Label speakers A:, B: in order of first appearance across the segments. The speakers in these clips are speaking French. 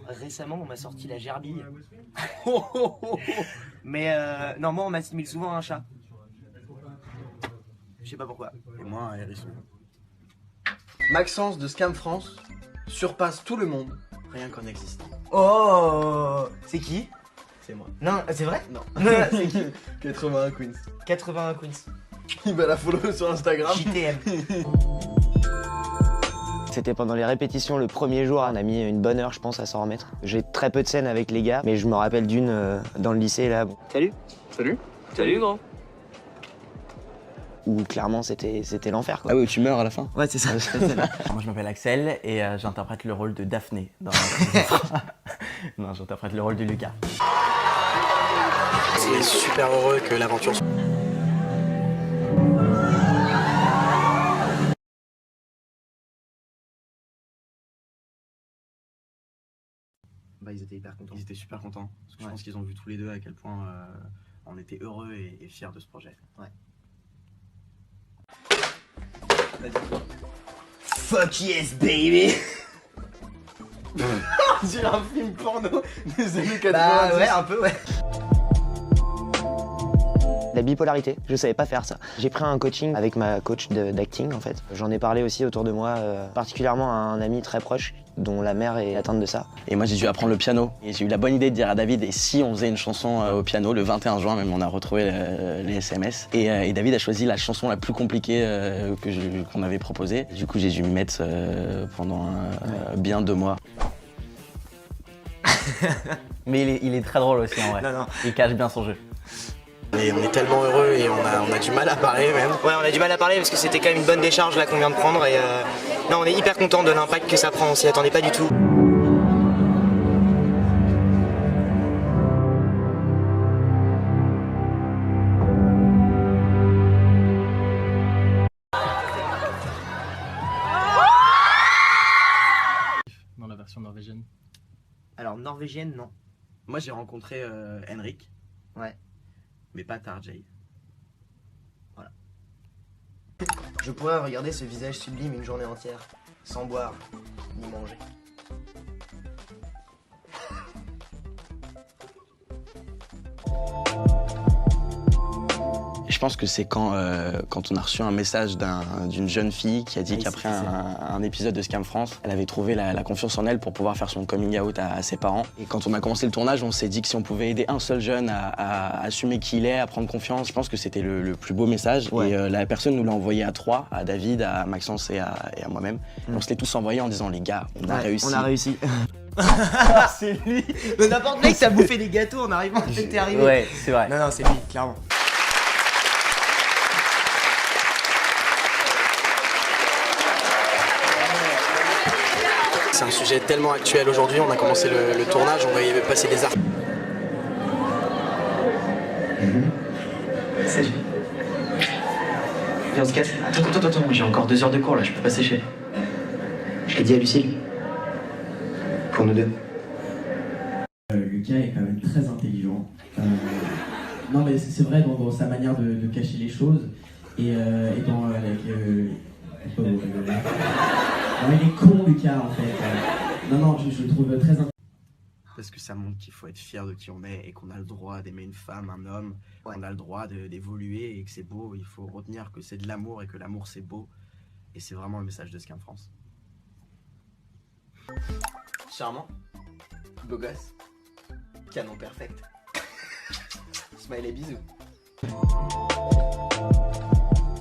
A: Alors récemment on m'a sorti la gerbille. Mais non, moi on m'assimile souvent à un chat. Je sais pas pourquoi.
B: Et moi, un hérisson. Maxence de Scam France surpasse tout le monde, rien qu'en existant.
A: Oh, c'est qui?
B: C'est moi.
A: Non, c'est vrai?
B: Non.
A: C'est qui?
B: 81 Queens.
A: 81 Queens.
B: Il va la follow sur Instagram.
A: JTM.
C: C'était pendant les répétitions le premier jour, on a mis une bonne heure je pense à s'en remettre. J'ai très peu de scènes avec les gars, mais je me rappelle d'une dans le lycée là.
A: Salut.
B: Salut.
A: Salut gros.
C: Où clairement c'était l'enfer quoi.
B: Ah oui, tu meurs à la fin.
C: Ouais c'est ça.
D: Moi je m'appelle Axel et j'interprète le rôle de Daphné dans Non, j'interprète le rôle de Lucas.
B: C'est super heureux que l'aventure soit...
A: Bah ils étaient hyper contents.
B: Ils étaient super contents. Parce que je pense qu'ils ont vu tous les deux à quel point on était heureux et fiers de ce projet.
A: Ouais. Fuck yes baby.
B: On dirait un film porno des années 90.
A: Bah ouais, un peu ouais.
C: La bipolarité, je savais pas faire ça. J'ai pris un coaching avec ma coach d'acting en fait. J'en ai parlé aussi autour de moi, particulièrement à un ami très proche dont la mère est atteinte de ça.
D: Et moi j'ai dû apprendre le piano et j'ai eu la bonne idée de dire à David et si on faisait une chanson au piano le 21 juin même on a retrouvé les SMS et David a choisi la chanson la plus compliquée qu'on avait proposée. Du coup j'ai dû m'y mettre pendant bien 2 mois. Mais il est très drôle aussi en vrai.
A: Non.
D: Il cache bien son jeu.
B: Et on est tellement heureux et on a du mal à parler même.
A: Ouais, on a du mal à parler parce que c'était quand même une bonne décharge là qu'on vient de prendre et non, on est hyper content de l'impact que ça prend, on s'y attendait pas du tout.
D: Dans la version norvégienne.
A: Alors norvégienne, non.
B: Moi j'ai rencontré Henrik.
A: Ouais.
B: Mais pas Tarjay.
A: Voilà. Je pourrais regarder ce visage sublime une journée entière, sans boire, ni manger.
D: Je pense que c'est quand on a reçu un message d'une jeune fille qui a dit qu'après un épisode de Scam France, elle avait trouvé la confiance en elle pour pouvoir faire son coming out à ses parents. Et quand on a commencé le tournage, on s'est dit que si on pouvait aider un seul jeune à assumer qui il est, à prendre confiance, je pense que c'était le plus beau message. Ouais. Et la personne nous l'a envoyé à 3, à David, à Maxence et à moi-même. On se l'est tous envoyé en disant les gars, on a réussi.
C: On a réussi.
A: C'est lui. Mais n'importe mec, t'as bouffé des gâteaux en arrivant, t'es arrivé.
D: Ouais, c'est vrai.
A: Non, c'est lui, clairement.
B: C'est un sujet tellement actuel aujourd'hui, on a commencé le tournage, on va y passer des arts.
E: Salut. Viens, on se casse. Attends, j'ai encore 2 heures de cours là, je peux pas sécher. Je l'ai dit à Lucille. Pour nous deux.
F: Lucas est quand même très intelligent. Non mais c'est vrai dans sa manière de cacher les choses et dans non, il est con Lucas en fait. Non, je le trouve très intelligent.
B: Parce que ça montre qu'il faut être fier de qui on est et qu'on a le droit d'aimer une femme, un homme, qu'on a le droit d'évoluer et que c'est beau. Il faut retenir que c'est de l'amour et que l'amour c'est beau. Et c'est vraiment le message de Scam France.
A: Charmant. Beau gosse. Canon perfect. Smiley bisous.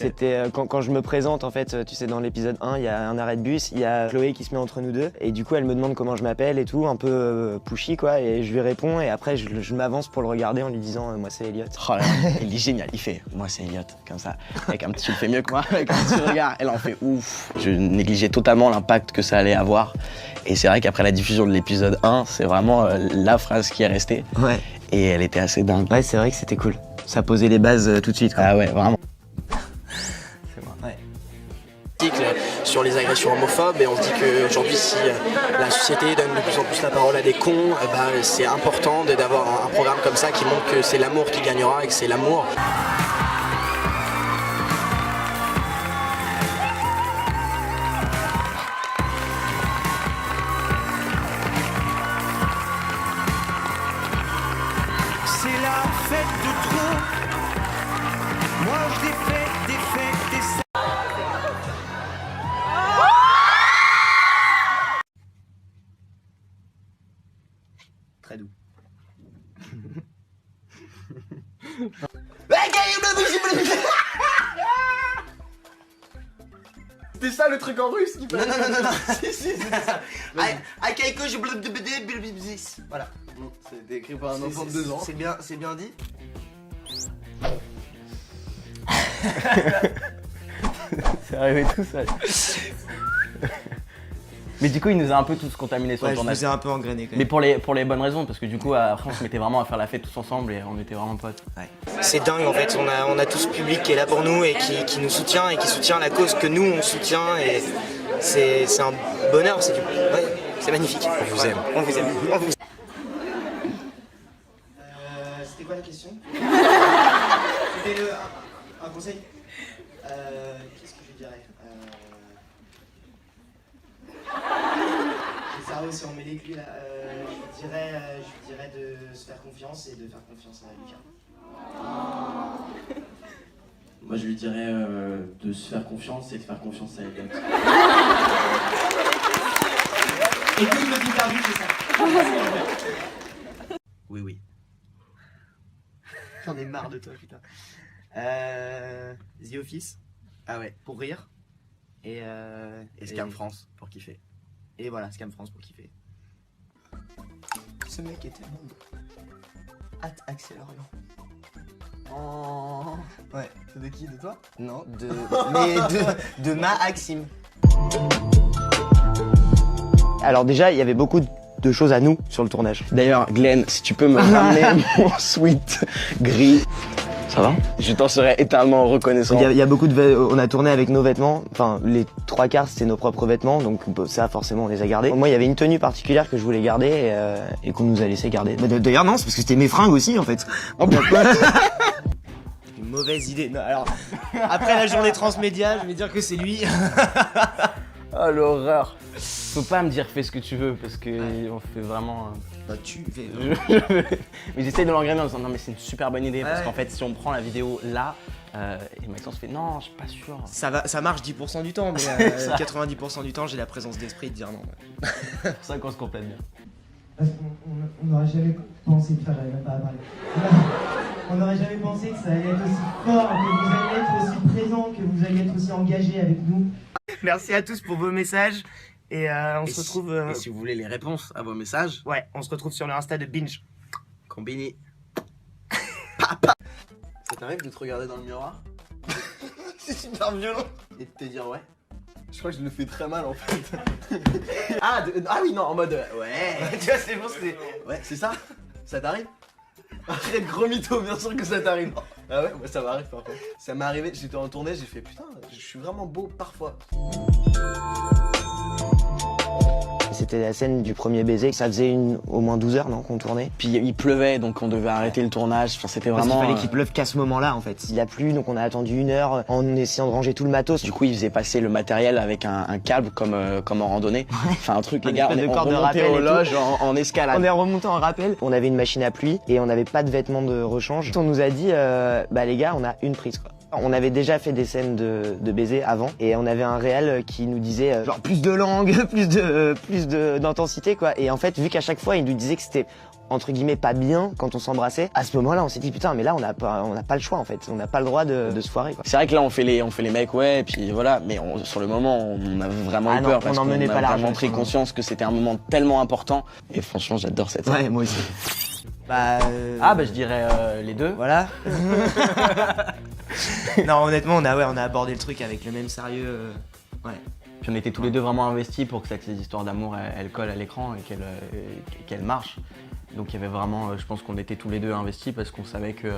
C: C'était quand je me présente en fait, tu sais dans l'épisode 1, il y a un arrêt de bus, il y a Chloé qui se met entre nous deux et du coup elle me demande comment je m'appelle et tout, un peu pushy quoi, et je lui réponds et après je m'avance pour le regarder en lui disant moi c'est Elliot.
D: Oh là, il est génial, il fait moi c'est Elliot, comme ça, avec un petit, tu le fais mieux que moi, avec un petit regard, elle en fait ouf. Je négligeais totalement l'impact que ça allait avoir et c'est vrai qu'après la diffusion de l'épisode 1, c'est vraiment la phrase qui est restée.
C: Ouais.
D: Et elle était assez dingue.
C: Ouais, c'est vrai que c'était cool. Ça posait les bases tout de suite quoi.
D: Ah ouais, vraiment.
B: Sur les agressions homophobes et on se dit qu'aujourd'hui si la société donne de plus en plus la parole à des cons, c'est important d'avoir un programme comme ça qui montre que c'est l'amour qui gagnera et que c'est l'amour.
A: Très doux.
B: C'était ça le truc en russe qui
A: Non, non, non, non, non.
B: Si, c'était ça.
A: Voilà.
B: C'était écrit par un enfant de 2 ans.
A: C'est bien dit.
D: C'est arrivé tout seul. Mais du coup, il nous a un peu tous contaminés sur
C: Ouais,
D: le
C: je
D: tournage.
C: vous ai un peu engrainé quand
D: Mais
C: même.
D: pour les bonnes raisons, parce que du coup, après, on se mettait vraiment à faire la fête tous ensemble et on était vraiment potes.
B: C'est dingue en fait, on a tout ce public qui est là pour nous et qui nous soutient et qui soutient la cause que nous on soutient et c'est un bonheur, c'est magnifique. On vous aime, on vous aime, on vous aime.
A: C'était quoi la question? C'était un conseil. Qu'est-ce que je dirais? Le cerveau s'est emmêlé que lui là. Je dirais de se faire confiance et de faire confiance à Lucas.
F: Moi, je lui dirais de se faire confiance et de faire confiance à Elliot.
A: Écoute le interview, c'est ça. Oui, oui. J'en ai marre de toi, putain. The Office. Ah ouais, pour rire. Et
B: Scam France pour kiffer.
A: Et voilà, Scam France pour kiffer. Ce mec est tellement beau. Axel Orient. Oh. Ouais.
B: C'est de qui? De toi?
A: Non, de ma Axime.
C: Alors déjà, il y avait beaucoup de choses à nous sur le tournage.
D: D'ailleurs, Glenn, si tu peux me ramener mon sweat gris. Ça va? Je t'en serais éternellement reconnaissant.
C: Il y a beaucoup on a tourné avec nos vêtements, enfin les 3/4 c'était nos propres vêtements, donc ça forcément on les a gardés. Moi il y avait une tenue particulière que je voulais garder et qu'on nous a laissé garder. D'ailleurs non, c'est parce que c'était mes fringues aussi en fait. Une mauvaise idée. Non, alors après la journée transmédia, je vais dire que c'est lui.
D: Oh l'horreur. Faut pas me dire fais ce que tu veux parce que on fait vraiment.
C: Bah tu fais.
D: Mais j'essaye de l'engrainer en disant non mais c'est une super bonne idée parce
C: Ouais.
D: qu'en fait si on prend la vidéo là et Maxence fait non je suis pas sûr.
C: Ça marche 10% du temps, mais 90% du temps j'ai la présence d'esprit de dire non.
D: C'est pour ça qu'on se complète bien.
G: Parce qu'on n'aurait jamais pensé, putain j'arrive même pas à parler. On n'aurait jamais pensé que ça allait être aussi fort, que vous alliez être aussi présent, que vous alliez être aussi engagé avec nous.
C: Merci à tous pour vos messages et on se retrouve.
B: Et si vous voulez les réponses à vos messages,
C: Ouais, on se retrouve sur le Insta de Binge.
B: Combini. Papa. Ça t'arrive de te regarder dans le miroir?
A: C'est super violent.
B: Et de te dire ouais? Je crois que je le fais très mal en fait. Ah oui non en mode ouais.
A: Tu vois, c'est bon, c'est.
B: Ouais c'est ça? Ça t'arrive? Arrête gros mytho, bien sûr que ça t'arrive. Ah ouais, moi ça m'arrive parfois. Ça m'est arrivé, j'étais en tournée, j'ai fait putain, je suis vraiment beau parfois.
C: C'était la scène du premier baiser, ça faisait au moins 12 heures non qu'on tournait.
D: Puis il pleuvait donc on devait arrêter le tournage. Enfin, c'était
C: Parce qu'il
D: vraiment.
C: fallait qu'il pleuve qu'à ce moment-là en fait. Il a plu donc on a attendu 1 heure en essayant de ranger tout le matos.
D: Du coup, il faisait passer le matériel avec un câble comme en randonnée. Enfin, un truc, les
C: Un
D: gars,
C: espèce de
D: on
C: corde de
D: remontait
C: rappel
D: aux
C: et tout.
D: loges en escalade.
C: On est remonté en rappel, on avait une machine à pluie et on n'avait pas de vêtements de rechange. On nous a dit bah les gars on a une prise quoi. On avait déjà fait des scènes de baiser avant et on avait un réal qui nous disait genre plus de langue, plus d'intensité quoi. Et en fait vu qu'à chaque fois il nous disait que c'était entre guillemets pas bien quand on s'embrassait, à ce moment-là on s'est dit putain mais là on n'a pas le choix en fait, on n'a pas le droit de se foirer quoi.
D: C'est vrai que là, on fait les mecs, ouais, et puis voilà. Mais sur le moment, on a vraiment eu peur parce
C: on en
D: qu'on
C: menait
D: a
C: pas large.
D: vraiment pris conscience que c'était un moment tellement important. Et franchement, j'adore cette scène.
C: Ouais moi aussi. Bah
D: Ah bah je dirais les deux.
C: voilà. Non honnêtement on a abordé le truc avec le même sérieux. Ouais.
D: Puis on était tous les deux vraiment investis pour que cette histoire d'amour elle colle à l'écran et qu'elle marche. Donc il y avait vraiment, je pense qu'on était tous les deux investis parce qu'on savait que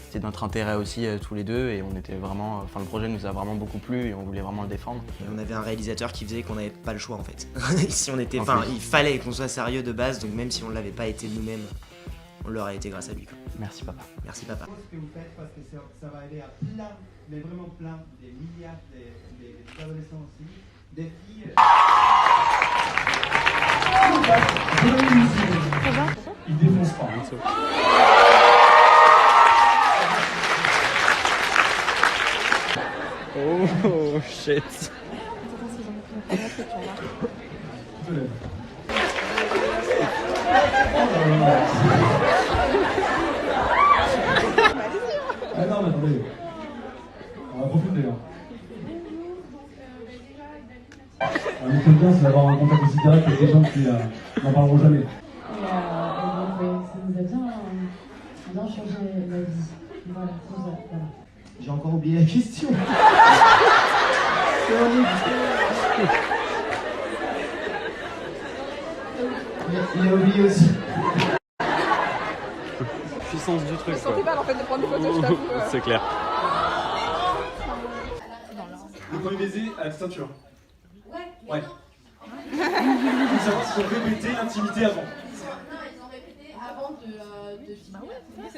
D: c'était notre intérêt aussi tous les deux et on était vraiment, enfin le projet nous a vraiment beaucoup plu et on voulait vraiment le défendre.
C: Et on avait un réalisateur qui faisait qu'on n'avait pas le choix en fait. Si on était,
D: En
C: enfin,
D: plus.
C: il fallait qu'on soit sérieux de base, donc même si on l'avait pas été nous-mêmes, on l'aurait été grâce à lui quoi.
D: Merci papa.
C: Merci papa.
G: Ce que vous faites parce que ça va aider à plein, mais vraiment plein, des milliards des adolescents aussi, des filles. Il défonce pas.
D: Oh shit.
G: Oh là là.
H: Ah non, mais attendez. On va profiter là. Un truc bien, c'est d'avoir un contact aussi direct avec des gens qui n'en parleront jamais.
I: Et donc, ça nous a bien changé la vie. Voilà, tout ça, voilà.
G: J'ai encore oublié la question. Il a oublié aussi.
J: Puissance du truc.
K: Je sentais pas en fait de prendre des photos, je t'avoue.
J: C'est clair.
H: Le premier baiser à la ceinture. Ouais. Faut savoir si on répétait l'intimité avant.
I: Non, ils ont répété avant de filmer.